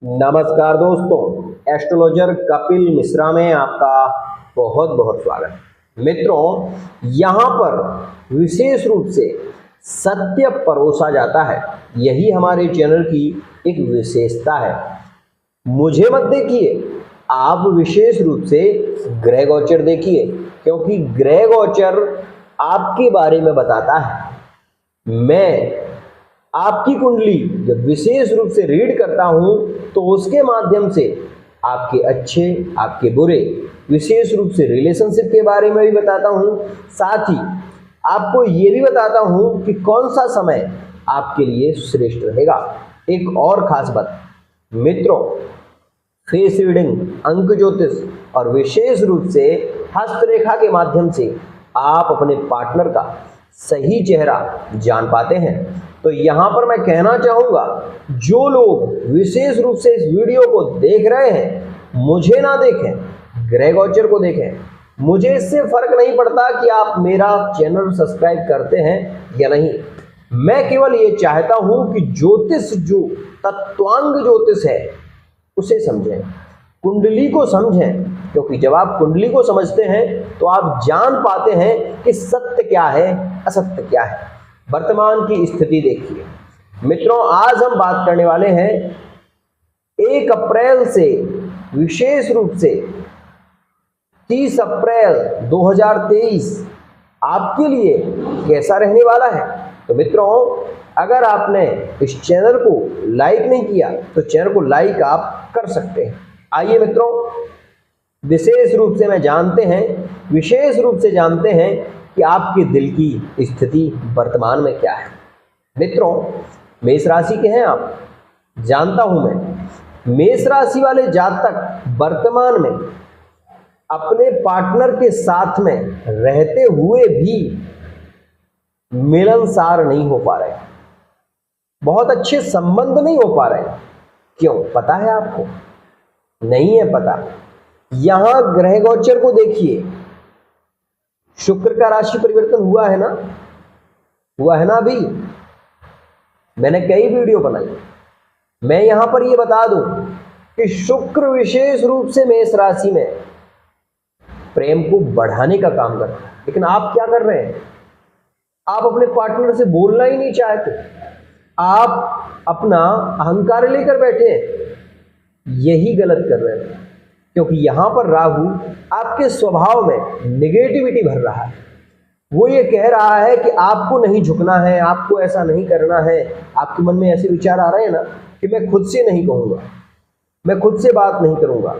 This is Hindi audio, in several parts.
नमस्कार दोस्तों, एस्ट्रोलॉजर कपिल मिश्रा में आपका बहुत बहुत स्वागत। मित्रों, यहाँ पर विशेष रूप से सत्य परोसा जाता है। यही हमारे चैनल की एक विशेषता है। मुझे मत देखिए, आप विशेष रूप से ग्रह गोचर देखिए, क्योंकि ग्रह गोचर आपके बारे में बताता है। मैं आपकी कुंडली जब विशेष रूप से रीड करता हूं तो उसके माध्यम से आपके अच्छे आपके बुरे विशेष रूप से रिलेशनशिप के बारे में भी बताता हूं। साथ ही आपको ये भी बताता हूं कि कौन सा समय आपके लिए श्रेष्ठ रहेगा। एक और खास बात मित्रों, फेस रीडिंग, अंक ज्योतिष और विशेष रूप से हस्तरेखा के माध्यम से आप अपने पार्टनर का सही चेहरा जान पाते हैं। तो यहाँ पर मैं कहना चाहूँगा, जो लोग विशेष रूप से इस वीडियो को देख रहे हैं, मुझे ना देखें, ग्रह गोचर को देखें। मुझे इससे फर्क नहीं पड़ता कि आप मेरा चैनल सब्सक्राइब करते हैं या नहीं। मैं केवल ये चाहता हूँ कि ज्योतिष जो तत्वांग ज्योतिष है उसे समझें, कुंडली को समझें, क्योंकि जब आप कुंडली को समझते हैं तो आप जान पाते हैं कि सत्य क्या है, असत्य क्या है। वर्तमान की स्थिति देखिए मित्रों, आज हम बात करने वाले हैं 1 अप्रैल से विशेष रूप से 30 अप्रैल 2023 आपके लिए कैसा रहने वाला है। तो मित्रों, अगर आपने इस चैनल को लाइक नहीं किया तो चैनल को लाइक आप कर सकते हैं। आइए मित्रों, विशेष रूप से विशेष रूप से जानते हैं कि आपके दिल की स्थिति वर्तमान में क्या है। मित्रों, मेष राशि के हैं आप, जानता हूं मैं। मेष राशि वाले जातक वर्तमान में अपने पार्टनर के साथ में रहते हुए भी मिलनसार नहीं हो पा रहे, बहुत अच्छे संबंध नहीं हो पा रहे। क्यों, पता है आपको? नहीं है पता। यहां ग्रह गोचर को देखिए, शुक्र का राशि परिवर्तन हुआ है ना अभी। मैंने कई वीडियो बनाई। मैं यहां पर ये बता दूं कि शुक्र विशेष रूप से मेष राशि में प्रेम को बढ़ाने का काम करता है। लेकिन आप क्या कर रहे हैं? आप अपने पार्टनर से बोलना ही नहीं चाहते, आप अपना अहंकार लेकर बैठे हैं। यही गलत कर रहे हैं, क्योंकि यहां पर राहु आपके स्वभाव में नेगेटिविटी भर रहा है। वो ये कह रहा है कि आपको नहीं झुकना है, आपको ऐसा नहीं करना है। आपके मन में ऐसे विचार आ रहे हैं ना कि मैं खुद से नहीं कहूँगा, मैं खुद से बात नहीं करूँगा।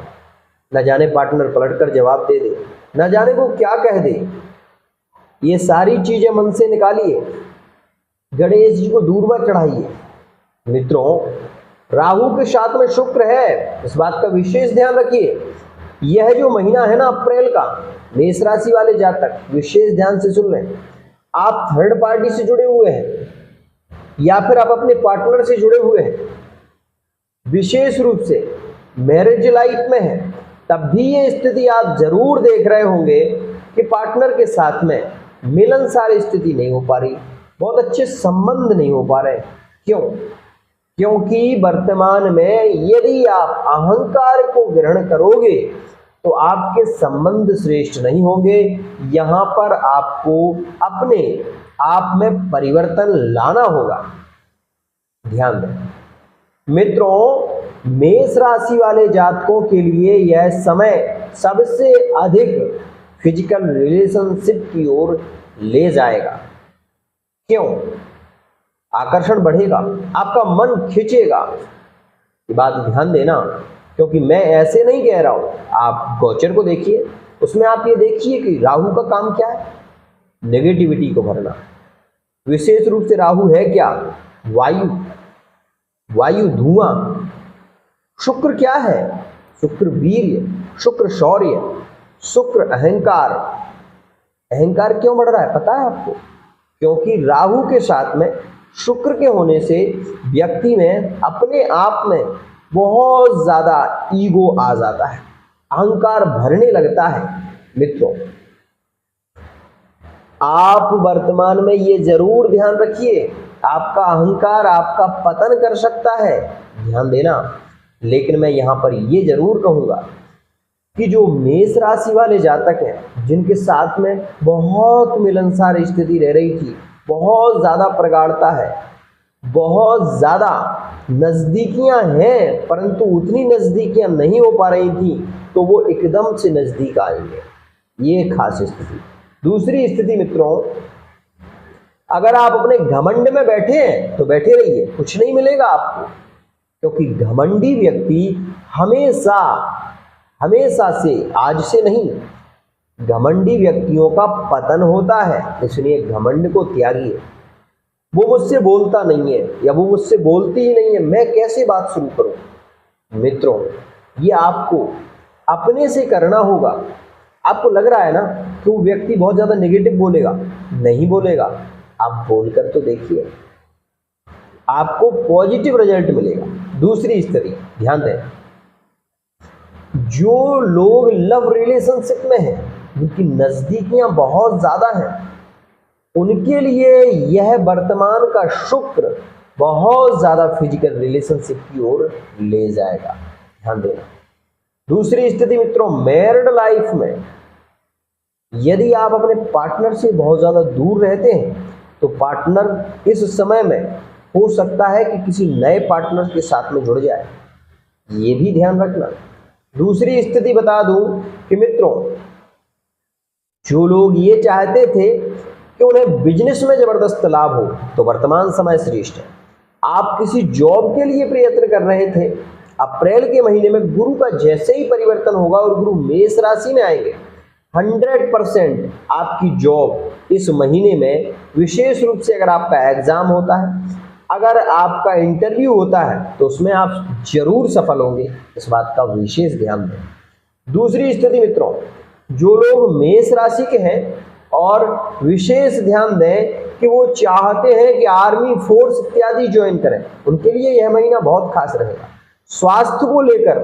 न जाने पार्टनर पलट कर जवाब दे दे, न जाने वो क्या कह दे। ये सारी चीजें मन से निकालिए, गणेश जी को दूर मत चढ़ाइए। मित्रों, राहु के साथ में शुक्र है, इस बात का विशेष ध्यान रखिए। यह जो महीना है ना अप्रैल का, मेष राशि वाले जातक विशेष ध्यान से सुन लें। आप थर्ड पार्टी से जुड़े हुए हैं या फिर आप अपने पार्टनर से जुड़े हुए हैं, विशेष रूप से मैरिज लाइफ में है, तब भी ये स्थिति आप जरूर देख रहे होंगे कि पार्टनर के साथ में मिलनसार स्थिति नहीं हो पा रही, बहुत अच्छे संबंध नहीं हो पा रहे। क्यों? क्योंकि वर्तमान में यदि आप अहंकार को ग्रहण करोगे तो आपके संबंध श्रेष्ठ नहीं होंगे। यहां पर आपको अपने आप में परिवर्तन लाना होगा, ध्यान दें। मित्रों, मेष राशि वाले जातकों के लिए यह समय सबसे अधिक फिजिकल रिलेशनशिप की ओर ले जाएगा। क्यों? आकर्षण बढ़ेगा, आपका मन खिंचेगा। ये बात ध्यान देना, क्योंकि मैं ऐसे नहीं कह रहा हूं। आप गोचर को देखिए, उसमें आप ये देखिए कि राहु का काम क्या है, नेगेटिविटी को भरना। विशेष रूप से राहु है क्या? वायु, धुआं। शुक्र क्या है? शुक्र वीर्य, शुक्र शौर्य, शुक्र अहंकार। अहंकार क्यों बढ़ रहा है पता है आपको? क्योंकि राहु के साथ में शुक्र के होने से व्यक्ति में अपने आप में बहुत ज्यादा ईगो आ जाता है, अहंकार भरने लगता है। मित्रों, आप वर्तमान में ये जरूर ध्यान रखिए, आपका अहंकार आपका पतन कर सकता है। ध्यान देना, लेकिन मैं यहाँ पर ये जरूर कहूँगा कि जो मेष राशि वाले जातक हैं, जिनके साथ में बहुत मिलनसार स्थिति रह रही थी, बहुत ज़्यादा प्रगाढ़ता है, बहुत ज़्यादा नज़दीकियाँ हैं, परंतु उतनी नज़दीकियाँ नहीं हो पा रही थी, तो वो एकदम से नज़दीक आएंगे। ये खास स्थिति। दूसरी स्थिति मित्रों, अगर आप अपने घमंड में बैठे हैं तो बैठे रहिए, कुछ नहीं मिलेगा आपको, क्योंकि घमंडी व्यक्ति हमेशा हमेशा से, आज से नहीं, घमंडी व्यक्तियों का पतन होता है। इसलिए घमंड को त्यागिए। वो मुझसे बोलता नहीं है या वो मुझसे बोलती ही नहीं है, मैं कैसे बात शुरू करूं? मित्रों, ये आपको अपने से करना होगा। आपको लग रहा है ना कि वो व्यक्ति बहुत ज़्यादा नेगेटिव बोलेगा, नहीं बोलेगा, आप बोलकर तो देखिए, आपको पॉजिटिव रिजल्ट मिलेगा। दूसरी स्थिति ध्यान दें, जो लोग लव रिलेशनशिप में हैं, जिनकी नज़दीकियां बहुत ज़्यादा हैं, उनके लिए यह वर्तमान का शुक्र बहुत ज़्यादा फिजिकल रिलेशनशिप की ओर ले जाएगा। ध्यान देना। दूसरी स्थिति मित्रों, मैरिड लाइफ में यदि आप अपने पार्टनर से बहुत ज़्यादा दूर रहते हैं, तो पार्टनर इस समय में हो सकता है कि किसी नए पार्टनर के साथ में जुड़ जाए, ये भी ध्यान रखना। दूसरी स्थिति बता दूं कि मित्रों, जो लोग ये चाहते थे कि उन्हें बिजनेस में जबरदस्त लाभ हो, तो वर्तमान समय श्रेष्ठ है। आप किसी जॉब के लिए प्रयत्न कर रहे थे, अप्रैल के महीने में गुरु का जैसे ही परिवर्तन होगा और गुरु मेष राशि में आएंगे, 100% आपकी जॉब इस महीने में, विशेष रूप से अगर आपका एग्जाम होता है, अगर आपका इंटरव्यू होता है, तो उसमें आप जरूर सफल होंगे। इस बात का विशेष ध्यान दें। दूसरी स्थिति मित्रों, जो लोग मेष राशि के हैं और विशेष ध्यान दें कि वो चाहते हैं कि आर्मी, फोर्स इत्यादि ज्वाइन करें, उनके लिए यह महीना बहुत खास रहेगा। स्वास्थ्य को लेकर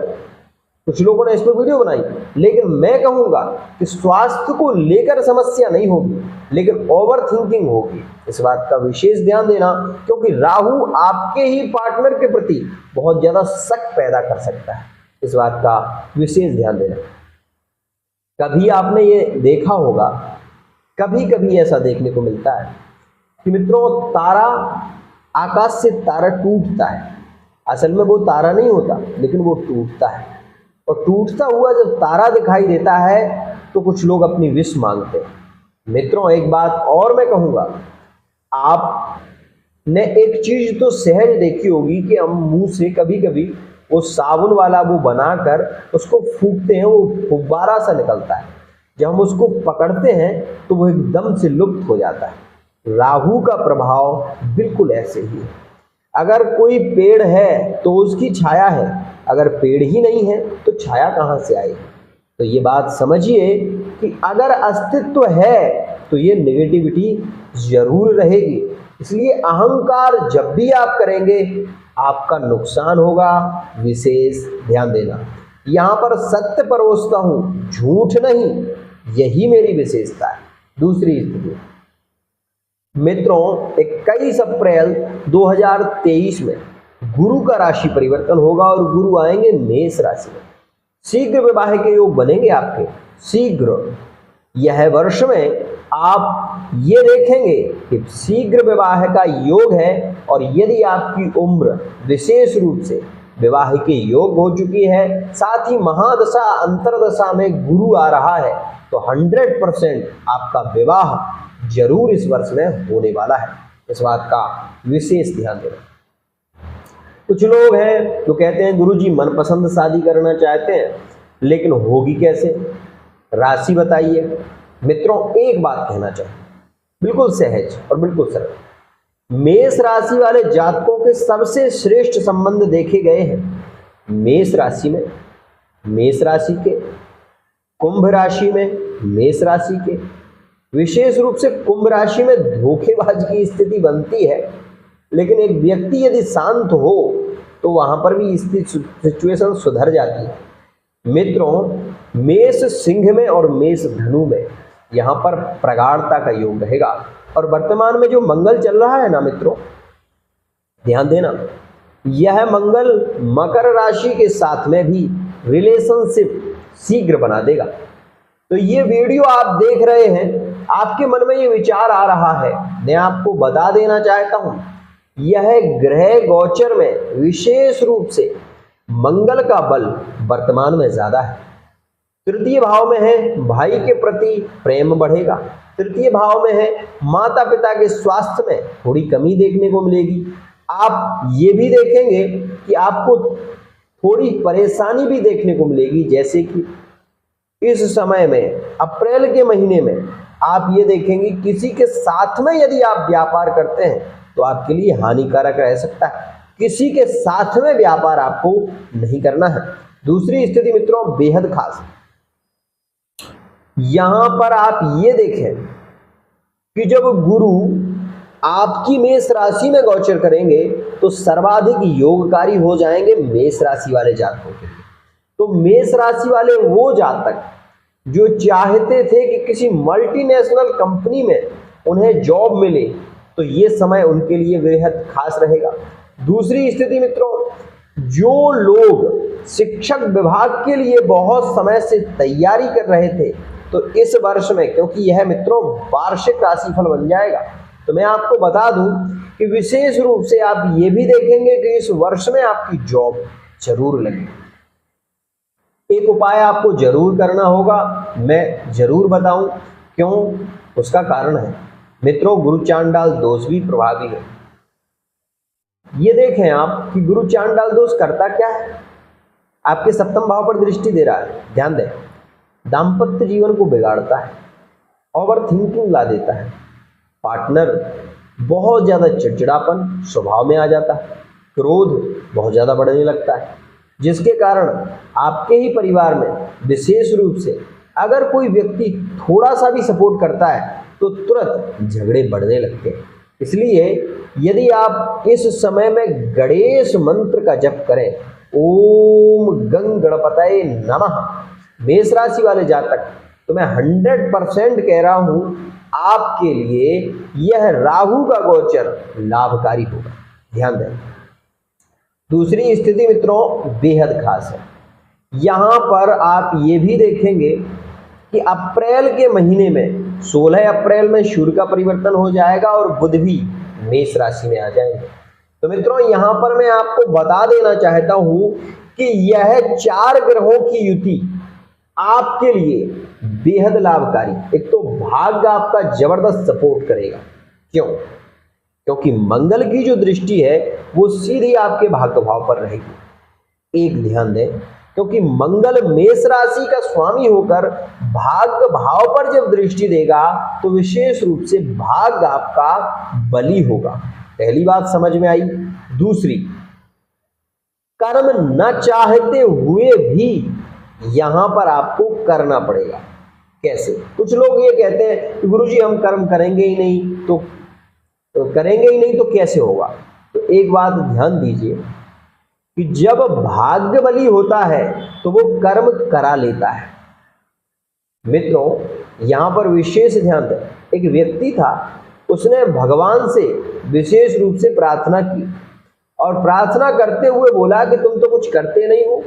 कुछ लोगों ने इस पर वीडियो बनाई, लेकिन मैं कहूंगा कि स्वास्थ्य को लेकर समस्या नहीं होगी, लेकिन ओवर थिंकिंग होगी। इस बात का विशेष ध्यान देना, क्योंकि राहु आपके ही पार्टनर के प्रति बहुत ज्यादा शक पैदा कर सकता है। इस बात का विशेष ध्यान देना। कभी आपने ये देखा होगा, कभी कभी ऐसा देखने को मिलता है कि मित्रों, तारा, आकाश से तारा टूटता है, असल में वो तारा नहीं होता, लेकिन वो टूटता है, और टूटता हुआ जब तारा दिखाई देता है तो कुछ लोग अपनी विश मांगते हैं। मित्रों, एक बात और मैं कहूँगा, आपने एक चीज तो सहज देखी होगी कि हम मुंह से कभी कभी वो साबुन वाला वो बनाकर उसको फूंकते हैं, वो फुब्बारा सा निकलता है, जब हम उसको पकड़ते हैं तो वो एकदम से लुप्त हो जाता है। राहु का प्रभाव बिल्कुल ऐसे ही है। अगर कोई पेड़ है तो उसकी छाया है, अगर पेड़ ही नहीं है तो छाया कहाँ से आएगी? तो ये बात समझिए कि अगर अस्तित्व है तो ये नेगेटिविटी जरूर रहेगी। इसलिए अहंकार जब भी आप करेंगे आपका नुकसान होगा, विशेष ध्यान देना। यहाँ पर सत्य परोसता हूँ, झूठ नहीं, यही मेरी विशेषता है। दूसरी स्थिति मित्रों, 21 अप्रैल 2023 में गुरु का राशि परिवर्तन होगा और गुरु आएंगे मेष राशि में। शीघ्र विवाह के योग बनेंगे आपके, शीघ्र। यह वर्ष में आप ये देखेंगे कि शीघ्र विवाह का योग है, और यदि आपकी उम्र विशेष रूप से विवाह के योग हो चुकी है, साथ ही महादशा अंतरदशा में गुरु आ रहा है, तो 100% आपका विवाह जरूर इस वर्ष में होने वाला है। इस बात का विशेष ध्यान देना। कुछ लोग हैं जो कहते हैं गुरुजी मनपसंद शादी करना चाहते हैं, लेकिन होगी कैसे? राशि बताइए। मित्रों, एक बात कहना चाहिए, बिल्कुल सहज और बिल्कुल सरल। मेष राशि वाले जातकों के सबसे श्रेष्ठ संबंध देखे गए हैं मेष राशि में, मेष राशि के, कुंभ राशि में, मेष राशि के। विशेष रूप से कुंभ राशि में धोखेबाज की स्थिति बनती है, लेकिन एक व्यक्ति यदि शांत हो तो वहां पर भी सिचुएशन सुधर जाती है। मित्रों, मेष सिंह में और मेष धनु में यहाँ पर प्रगाढ़ता का योग रहेगा। और वर्तमान में जो मंगल चल रहा है ना मित्रों, ध्यान देना, यह मंगल मकर राशि के साथ में भी रिलेशनशिप शीघ्र बना देगा। तो ये वीडियो आप देख रहे हैं, आपके मन में ये विचार आ रहा है, मैं आपको बता देना चाहता हूं, यह ग्रह गोचर में विशेष रूप से मंगल का बल वर्तमान में ज्यादा है। तृतीय भाव में है, भाई के प्रति प्रेम बढ़ेगा। तृतीय भाव में है, माता पिता के स्वास्थ्य में थोड़ी कमी देखने को मिलेगी। आप ये भी देखेंगे कि आपको थोड़ी परेशानी भी देखने को मिलेगी, जैसे कि इस समय में अप्रैल के महीने में आप ये देखेंगे किसी के साथ में यदि आप व्यापार करते हैं तो आपके लिए हानिकारक रह सकता है। किसी के साथ में व्यापार आपको नहीं करना है। दूसरी स्थिति मित्रों बेहद खास, यहां पर आप ये देखें कि जब गुरु आपकी मेष राशि में गोचर करेंगे तो सर्वाधिक योगकारी हो जाएंगे मेष राशि वाले जातकों के लिए। तो मेष राशि वाले वो जातक जो चाहते थे कि किसी मल्टीनेशनल कंपनी में उन्हें जॉब मिले, तो ये समय उनके लिए बेहद खास रहेगा। दूसरी स्थिति मित्रों, जो लोग शिक्षक विभाग के लिए बहुत समय से तैयारी कर रहे थे, तो इस वर्ष में, क्योंकि यह मित्रों वार्षिक राशिफल बन जाएगा, तो मैं आपको बता दूं कि विशेष रूप से आप ये भी देखेंगे कि इस वर्ष में आपकी जॉब जरूर लगे। एक उपाय आपको जरूर करना होगा, मैं जरूर बताऊं क्यों, उसका कारण है मित्रों गुरु चांडाल दोष भी प्रभावी है। ये देखें आप कि गुरु चांडाल दोष करता क्या है, आपके सप्तम भाव पर दृष्टि दे रहा है। ध्यान दें, दाम्पत्य जीवन को बिगाड़ता है, ओवर थिंकिंग ला देता है, पार्टनर बहुत ज्यादा चिड़चिड़ापन स्वभाव में आ जाता है, क्रोध बहुत ज्यादा बढ़ने लगता है, जिसके कारण आपके ही परिवार में विशेष रूप से अगर कोई व्यक्ति थोड़ा सा भी सपोर्ट करता है तो तुरंत झगड़े बढ़ने लगते हैं। इसलिए यदि आप इस समय में गणेश मंत्र का जप करें, ओम गं गणपतये नमः, मेष राशि वाले जातक, तो मैं 100% कह रहा हूं आपके लिए यह राहु का गोचर लाभकारी होगा। ध्यान दें। दूसरी स्थिति मित्रों बेहद खास है, यहां पर आप ये भी देखेंगे कि अप्रैल के महीने में 16 अप्रैल में सूर्य का परिवर्तन हो जाएगा और बुध भी मेष राशि में आ जाएंगे। तो मित्रों यहां पर मैं आपको बता देना चाहता हूं कि यह 4 ग्रहों की युति आपके लिए बेहद लाभकारी। एक तो भाग्य आपका जबरदस्त सपोर्ट करेगा। क्यों? क्योंकि मंगल की जो दृष्टि है वो सीधी आपके भाग्य भाव पर रहेगी। एक ध्यान दें, क्योंकि मंगल मेष राशि का स्वामी होकर भाग्य भाव पर जब दृष्टि देगा तो विशेष रूप से भाग्य आपका बली होगा। पहली बात समझ में आई। दूसरी, कर्म न चाहते हुए भी यहां पर आपको करना पड़ेगा। कैसे? कुछ लोग ये कहते हैं कि गुरुजी हम कर्म करेंगे ही नहीं तो कैसे होगा? तो एक बात ध्यान दीजिए कि जब भाग्य बली होता है तो वो कर्म करा लेता है। मित्रों यहां पर विशेष ध्यान दें, एक व्यक्ति था, उसने भगवान से विशेष रूप से प्रार्थना की और प्रार्थना करते हुए बोला कि तुम तो कुछ करते नहीं हो,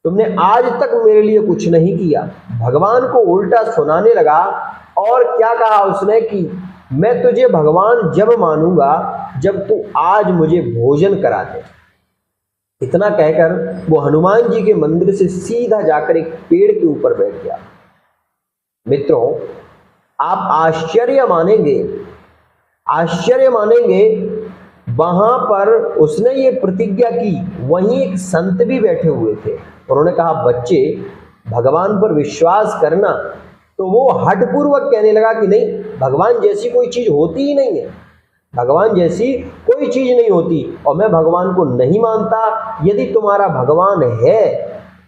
तुमने आज तक मेरे लिए कुछ नहीं किया। भगवान को उल्टा सुनाने लगा और क्या कहा उसने कि मैं तुझे भगवान जब मानूंगा जब तू आज मुझे भोजन करा दे। इतना कहकर वो हनुमान जी के मंदिर से सीधा जाकर एक पेड़ के ऊपर बैठ गया। मित्रों आप आश्चर्य मानेंगे, वहां पर उसने ये प्रतिज्ञा की, वहीं एक संत भी बैठे हुए थे। उन्होंने कहा बच्चे भगवान पर विश्वास करना, तो वो हठपूर्वक कहने लगा कि नहीं, भगवान जैसी कोई चीज होती ही नहीं है, भगवान जैसी कोई चीज नहीं होती और मैं भगवान को नहीं मानता। यदि तुम्हारा भगवान है,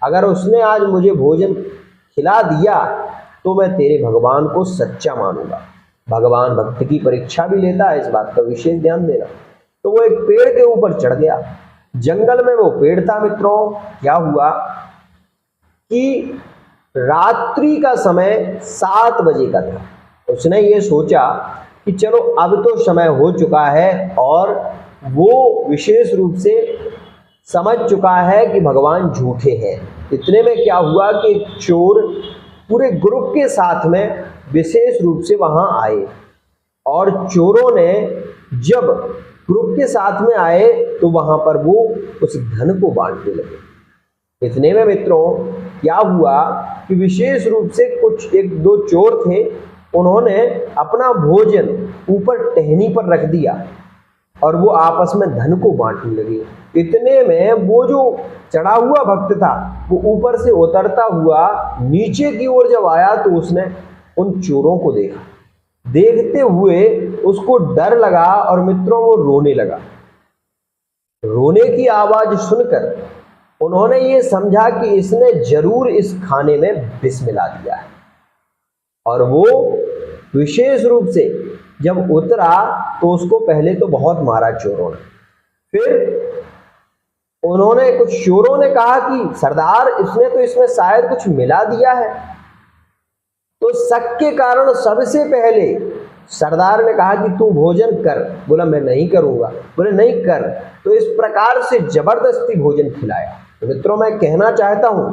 अगर उसने आज मुझे भोजन खिला दिया तो मैं तेरे भगवान को सच्चा मानूंगा। भगवान भक्त की परीक्षा भी लेता है, इस बात का विशेष ध्यान देना। तो वो एक पेड़ के ऊपर चढ़ गया। जंगल में वो पेड़ था मित्रों। क्या हुआ कि रात्रि का समय 7 बजे का था। उसने ये सोचा कि चलो अब तो समय हो चुका है और वो विशेष रूप से समझ चुका है कि भगवान झूठे हैं। इतने में क्या हुआ कि चोर पूरे ग्रुप के साथ में विशेष रूप से वहां आए, और चोरों ने जब ग्रुप के साथ में आए तो वहां पर वो उस धन को बांटने लगे। इतने में मित्रों क्या हुआ कि विशेष रूप से कुछ एक दो चोर थे, उन्होंने अपना भोजन ऊपर टहनी पर रख दिया और वो आपस में धन को बांटने लगे। इतने में वो जो चढ़ा हुआ भक्त था वो ऊपर से उतरता हुआ नीचे की ओर जब आया तो उसने उन चोरों को देखा। देखते हुए उसको डर लगा और मित्रों वो रोने लगा। रोने की आवाज सुनकर उन्होंने ये समझा कि इसने जरूर इस खाने में विष मिला दिया है, और वो विशेष रूप से जब उतरा तो उसको पहले तो बहुत मारा चोरों ने। फिर उन्होंने कुछ चोरों ने कहा कि सरदार इसने तो इसमें शायद कुछ मिला दिया है। तो शक के कारण सबसे पहले सरदार ने कहा कि तू भोजन कर। बोला मैं नहीं करूंगा। बोले नहीं कर। तो इस प्रकार से जबरदस्ती भोजन खिलाया। तो मित्रों मैं कहना चाहता हूं,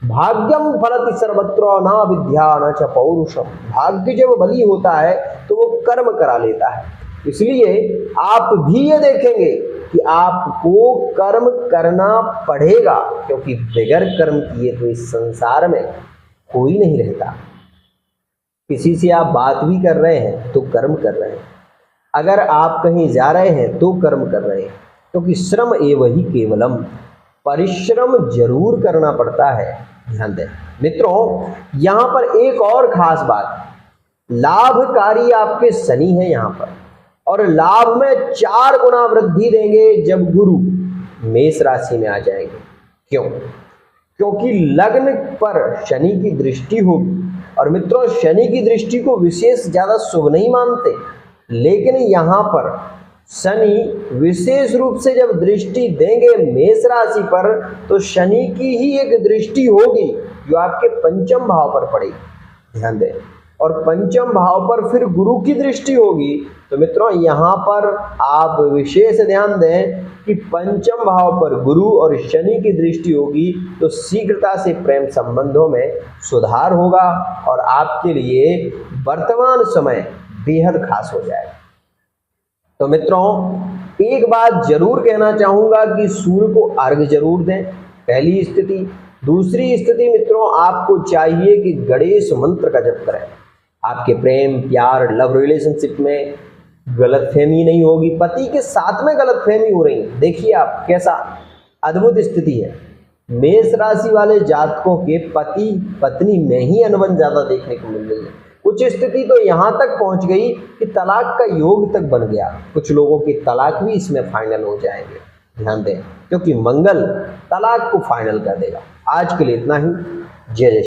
भाग्यम फलति सर्वत्र न विद्या न च पौरुषम। भाग्य जब बली होता है तो वो कर्म करा लेता है। इसलिए आप भी ये देखेंगे कि आपको कर्म करना पड़ेगा, क्योंकि बगैर कर्म किए तो इस संसार में कोई नहीं रहता। किसी से आप बात भी कर रहे हैं तो कर्म कर रहे हैं, अगर आप कहीं जा रहे हैं तो कर्म कर रहे हैं, क्योंकि श्रम एव ही केवलम, परिश्रम जरूर करना पड़ता है। ध्यान दें मित्रों, यहां पर एक और खास बात, लाभकारी आपके शनि है यहां पर, और लाभ में 4 गुना वृद्धि देंगे जब गुरु मेष राशि में आ जाएंगे। क्यों? क्योंकि लग्न पर शनि की दृष्टि होगी, और मित्रों शनि की दृष्टि को विशेष ज्यादा शुभ नहीं मानते, लेकिन यहां पर शनि विशेष रूप से जब दृष्टि देंगे मेष राशि पर तो शनि की ही एक दृष्टि होगी जो आपके पंचम भाव पर पड़ेगी। ध्यान दें, और पंचम भाव पर फिर गुरु की दृष्टि होगी। तो मित्रों यहाँ पर आप विशेष ध्यान दें कि पंचम भाव पर गुरु और शनि की दृष्टि होगी तो शीघ्रता से प्रेम संबंधों में सुधार होगा, और आपके लिए वर्तमान समय बेहद खास हो जाएगा। तो मित्रों एक बात जरूर कहना चाहूंगा कि सूर्य को अर्घ्य जरूर दें, पहली स्थिति। दूसरी स्थिति मित्रों आपको चाहिए कि गणेश मंत्र का जप करें। आपके प्रेम प्यार लव रिलेशनशिप में गलतफहमी नहीं होगी, पति के साथ में गलतफहमी हो रही है। देखिए आप कैसा अद्भुत स्थिति है। मेष राशि वाले जातकों के पति पत्नी में ही अनबन ज्यादा देखने को मिल रही है। कुछ स्थिति तो यहाँ तक पहुंच गई कि तलाक का योग तक बन गया। कुछ लोगों की तलाक भी इसमें फाइनल हो जाएंगे। ध्यान दें, क्योंकि मंगल तलाक को फाइनल कर देगा। आज के लिए इतना ही। जय जय।